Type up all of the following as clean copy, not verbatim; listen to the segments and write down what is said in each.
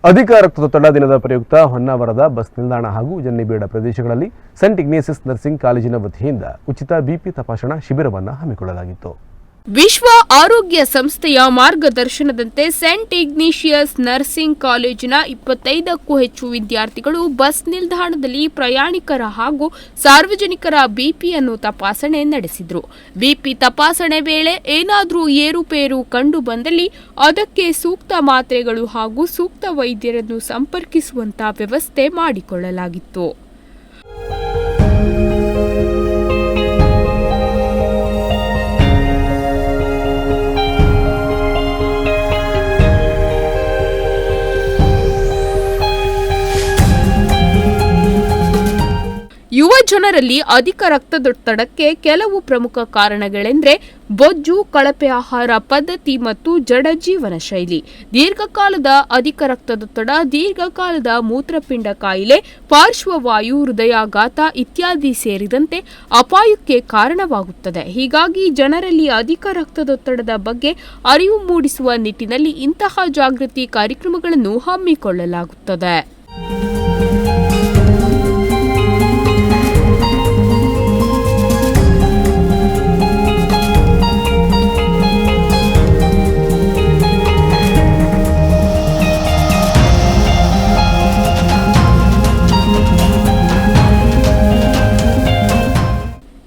ಅಧಿಕ ರಕ್ತದೊತ್ತಡ ದಿನದ ಪ್ರಯುಕ್ತ ಹೊನ್ನಾವರದ ಬಸ್ ನಿಲ್ದಾಣ ಹಾಗೂ ಜನ್ನಿಬೇಡ ಪ್ರದೇಶಗಳಲ್ಲಿ ಸೆಂಟ್ ಇಗ್ನೇಸಿಯಸ್ ನರ್ಸಿಂಗ್ ಕಾಲೇಜಿನ ವತಿಯಿಂದ ಉಚಿತ ಬಿಪಿ ತಪಾಸಣಾ ಶಿಬಿರವನ್ನು ಹಮ್ಮಿಕೊಳ್ಳಲಾಗಿತ್ತು. ವಿಶ್ವ ಆರೋಗ್ಯ ಸಂಸ್ಥೆಯ ಮಾರ್ಗದರ್ಶನದಂತೆ ಸೆಂಟ್ ಇಗ್ನೇಷಿಯಸ್ ನರ್ಸಿಂಗ್ ಕಾಲೇಜಿನ 25ಕ್ಕೂ ಹೆಚ್ಚು ವಿದ್ಯಾರ್ಥಿಗಳು ಬಸ್ ನಿಲ್ದಾಣದಲ್ಲಿ ಪ್ರಯಾಣಿಕರ ಹಾಗೂ ಸಾರ್ವಜನಿಕರ ಬಿಪಿಯನ್ನು ತಪಾಸಣೆ ನಡೆಸಿದರು. ಬಿಪಿ ತಪಾಸಣೆ ವೇಳೆ ಏನಾದರೂ ಏರುಪೇರು ಕಂಡು ಬಂದಲ್ಲಿ ಅದಕ್ಕೆ ಸೂಕ್ತ ಮಾತ್ರೆಗಳು ಹಾಗೂ ಸೂಕ್ತ ವೈದ್ಯರನ್ನು ಸಂಪರ್ಕಿಸುವಂತ ವ್ಯವಸ್ಥೆ ಮಾಡಿಕೊಳ್ಳಲಾಗಿತ್ತು. ಯುವ ಜನರಲ್ಲಿ ಅಧಿಕ ರಕ್ತದೊತ್ತಡಕ್ಕೆ ಕೆಲವು ಪ್ರಮುಖ ಕಾರಣಗಳೆಂದರೆ ಬೊಜ್ಜು, ಕಳಪೆ ಆಹಾರ ಪದ್ಧತಿ ಮತ್ತು ಜಡ ಜೀವನ ಶೈಲಿ. ದೀರ್ಘಕಾಲದ ಅಧಿಕ ರಕ್ತದೊತ್ತಡ ದೀರ್ಘಕಾಲದ ಮೂತ್ರಪಿಂಡ ಕಾಯಿಲೆ, ಪಾರ್ಶ್ವವಾಯು, ಹೃದಯಾಘಾತ ಇತ್ಯಾದಿ ಸೇರಿದಂತೆ ಅಪಾಯಕ್ಕೆ ಕಾರಣವಾಗುತ್ತದೆ. ಹೀಗಾಗಿ ಜನರಲ್ಲಿ ಅಧಿಕ ರಕ್ತದೊತ್ತಡದ ಬಗ್ಗೆ ಅರಿವು ಮೂಡಿಸುವ ನಿಟ್ಟಿನಲ್ಲಿ ಇಂತಹ ಜಾಗೃತಿ ಕಾರ್ಯಕ್ರಮಗಳನ್ನು ಹಮ್ಮಿಕೊಳ್ಳಲಾಗುತ್ತದೆ.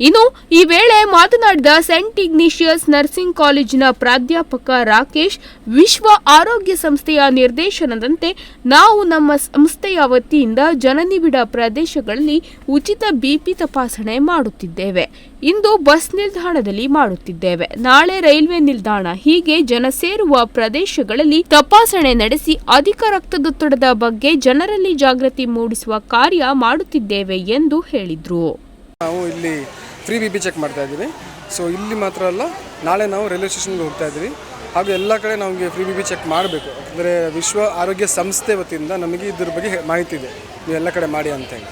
ಇನ್ನು ಈ ವೇಳೆ ಮಾತನಾಡಿದ ಸೆಂಟ್ ಇಗ್ನೇಷಿಯಸ್ ನರ್ಸಿಂಗ್ ಕಾಲೇಜಿನ ಪ್ರಾಧ್ಯಾಪಕ ರಾಕೇಶ್, ವಿಶ್ವ ಆರೋಗ್ಯ ಸಂಸ್ಥೆಯ ನಿರ್ದೇಶನದಂತೆ ನಾವು ನಮ್ಮ ಸಂಸ್ಥೆಯ ವತಿಯಿಂದ ಜನನಿಬಿಡ ಪ್ರದೇಶಗಳಲ್ಲಿ ಉಚಿತ ಬಿಪಿ ತಪಾಸಣೆ ಮಾಡುತ್ತಿದ್ದೇವೆ. ಇಂದು ಬಸ್ ನಿಲ್ದಾಣದಲ್ಲಿ ಮಾಡುತ್ತಿದ್ದೇವೆ, ನಾಳೆ ರೈಲ್ವೆ ನಿಲ್ದಾಣ, ಹೀಗೆ ಜನ ಸೇರುವ ಪ್ರದೇಶಗಳಲ್ಲಿ ತಪಾಸಣೆ ನಡೆಸಿ ಅಧಿಕ ರಕ್ತದೊತ್ತಡದ ಬಗ್ಗೆ ಜನರಲ್ಲಿ ಜಾಗೃತಿ ಮೂಡಿಸುವ ಕಾರ್ಯ ಮಾಡುತ್ತಿದ್ದೇವೆ ಎಂದು ಹೇಳಿದರು. ನಾವು ಇಲ್ಲಿ ಫ್ರೀ ಬಿ ಪಿ ಚೆಕ್ ಮಾಡ್ತಾ ಇದ್ದೀವಿ. ಸೊ ಇಲ್ಲಿ ಮಾತ್ರ ಅಲ್ಲ, ನಾಳೆ ನಾವು ರೈಲ್ವೆ ಸ್ಟೇಷನ್ಗೆ ಹೋಗ್ತಾ ಇದ್ದೀವಿ. ಹಾಗೂ ಎಲ್ಲ ಕಡೆ ನಮಗೆ ಫ್ರೀ ಬಿ ಪಿ ಚೆಕ್ ಮಾಡಬೇಕು. ಅಂದರೆ ವಿಶ್ವ ಆರೋಗ್ಯ ಸಂಸ್ಥೆ ವತಿಯಿಂದ ನಮಗೆ ಇದ್ರ ಬಗ್ಗೆ ಮಾಹಿತಿ ಇದೆ, ನೀವು ಎಲ್ಲ ಕಡೆ ಮಾಡಿ ಅಂತ ಹೇಳಿ.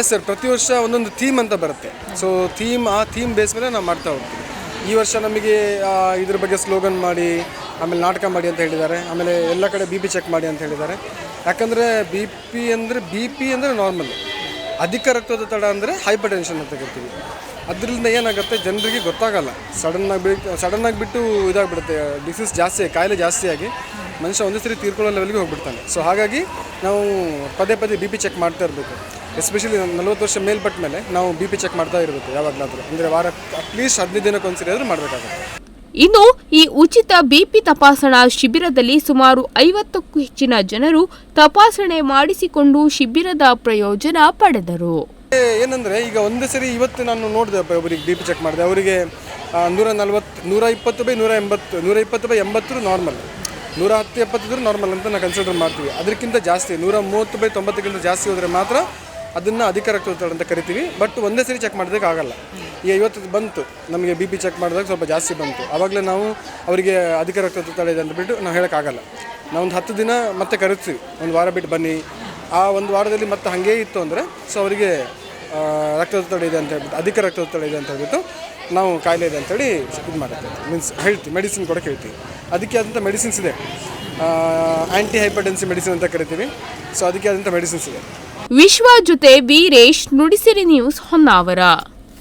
ಎಸ್ ಸರ್, ಪ್ರತಿ ವರ್ಷ ಒಂದೊಂದು ಥೀಮ್ ಅಂತ ಬರುತ್ತೆ. ಸೊ ಆ ಥೀಮ್ ಬೇಸ್ ಮೇಲೆ ನಾವು ಮಾಡ್ತಾ ಹೋಗ್ತೀವಿ. ಈ ವರ್ಷ ನಮಗೆ ಇದ್ರ ಬಗ್ಗೆ ಸ್ಲೋಗನ್ ಮಾಡಿ, ಆಮೇಲೆ ನಾಟಕ ಮಾಡಿ ಅಂತ ಹೇಳಿದ್ದಾರೆ. ಆಮೇಲೆ ಎಲ್ಲ ಕಡೆ ಬಿ ಪಿ ಚೆಕ್ ಮಾಡಿ ಅಂತ ಹೇಳಿದ್ದಾರೆ. ಯಾಕಂದರೆ ಬಿ ಪಿ ಅಂದರೆ ನಾರ್ಮಲ್, ಅಧಿಕ ರಕ್ತದೊತ್ತಡ ಅಂದರೆ ಹೈಪರ್ ಟೆನ್ಷನ್ ಅಂತ ಕರಿತೀವಿ. ಅದರಿಂದ ಏನಾಗುತ್ತೆ, ಜನರಿಗೆ ಗೊತ್ತಾಗಲ್ಲ, ಸಡನ್ನಾಗಿ ಬಿಟ್ಟು ಇದಾಗಿಬಿಡುತ್ತೆ, ಡಿಸೀಸ್ ಜಾಸ್ತಿ, ಕಾಯಿಲೆ ಜಾಸ್ತಿಯಾಗಿ ಮನುಷ್ಯ ಒಂದೇ ಸರಿ ತೀರ್ಕೊಳ್ಳೋ ಲೆವೆಲ್ಗೆ ಹೋಗ್ಬಿಡ್ತಾನೆ. ಸೊ ಹಾಗಾಗಿ ನಾವು ಪದೇ ಬಿ ಪಿ ಚೆಕ್ ಮಾಡ್ತಾ ಇರಬೇಕು. ಎಸ್ಪೆಷಲಿ 40 ವರ್ಷ ಮೇಲ್ಪಟ್ಟ ಮೇಲೆ ನಾವು ಬಿ ಪಿ ಚೆಕ್ ಮಾಡ್ತಾ ಇರಬೇಕು ಯಾವಾಗಲಾದರೂ. ಅಂದರೆ ವಾರಕ್ಕೆ ಅಟ್ಲೀಸ್ಟ್ 15 ದಿನಕ್ಕೊಂದ್ಸರಿ ಆದರೂ ಮಾಡಬೇಕಾಗುತ್ತೆ. ಇನ್ನು ಈ ಉಚಿತ ಬಿಪಿ ತಪಾಸಣಾ ಶಿಬಿರದಲ್ಲಿ ಸುಮಾರು 50ಕ್ಕೂ ಹೆಚ್ಚಿನ ಜನರು ತಪಾಸಣೆ ಮಾಡಿಸಿಕೊಂಡು ಶಿಬಿರದ ಪ್ರಯೋಜನ ಪಡೆದರು. ಏನಂದರೆ ಈಗ ಒಂದೇ ಸರಿ ಇವತ್ತು ನಾನು ನೋಡಿದೆ, ಒಬ್ಬರಿಗೆ ಬಿ ಪಿ ಚೆಕ್ ಮಾಡಿದೆ, ಅವರಿಗೆ 120/180 ನಾರ್ಮಲ್, 110/70 ನಾರ್ಮಲ್ ಅಂತ ನಾವು ಕನ್ಸಿಡರ್ ಮಾಡ್ತೀವಿ. ಅದಕ್ಕಿಂತ ಜಾಸ್ತಿ 130/90 ಜಾಸ್ತಿ ಹೋದರೆ ಮಾತ್ರ ಅದನ್ನು ಅಧಿಕ ರಕ್ತದೊತ್ತಡ ಅಂತ ಕರಿತೀವಿ. ಬಟ್ ಒಂದೇ ಸರಿ ಚೆಕ್ ಮಾಡೋದಕ್ಕೆ ಆಗಲ್ಲ. ಈಗ ಇವತ್ತು ಬಂತು ನಮಗೆ ಬಿ ಪಿ ಚೆಕ್ ಮಾಡಿದಾಗ ಸ್ವಲ್ಪ ಜಾಸ್ತಿ ಬಂತು, ಆವಾಗಲೇ ನಾವು ಅವರಿಗೆ ಅಧಿಕ ರಕ್ತದೊತ್ತಡ ಇದೆ ಅಂದ್ಬಿಟ್ಟು ನಾವು ಹೇಳೋಕ್ಕಾಗಲ್ಲ. ನಾವು ಒಂದು 10 ದಿನ ಮತ್ತೆ ಕರೆಸ್ತೀವಿ, ಒಂದು ವಾರ ಬಿಟ್ಟು ಬನ್ನಿ. ಆ ಒಂದು ವಾರದಲ್ಲಿ ಮತ್ತೆ ಹಾಗೇ ಇತ್ತು ಅಂದರೆ ಸೊ ಅವರಿಗೆ ರಕ್ತದೊತ್ತಡ ಇದೆ ಅಂತ ಹೇಳ್ಬಿಟ್ಟು, ಅಧಿಕ ರಕ್ತದೊತ್ತಡ ಇದೆ ಅಂತ ಹೇಳ್ಬಿಟ್ಟು ನಾವು ಕಾಯಿಲೆ ಇದೆ ಅಂತೇಳಿ ಇದು ಮಾಡುತ್ತೇವೆ, ಮೀನ್ಸ್ ಹೇಳ್ತೀವಿ, ಮೆಡಿಸಿನ್ ಕೂಡ ಹೇಳ್ತೀವಿ. ಅದಕ್ಕೆ ಆದಂಥ ಮೆಡಿಸಿನ್ಸ್ ಇದೆ, ಆ್ಯಂಟಿ ಹೈಪರ್ಟೆನ್ಸಿವ್ ಮೆಡಿಸಿನ್ ಅಂತ ಕರಿತೀವಿ. ಸೊ ಅದಕ್ಕೆ ಆದಂಥ ಮೆಡಿಸಿನ್ಸ್ ಇದೆ. ವಿಶ್ವ ಜೊತೆ ವೀರೇಶ್, ನುಡಿಸಿರಿ ನ್ಯೂಸ್, ಹೊನ್ನಾವರ.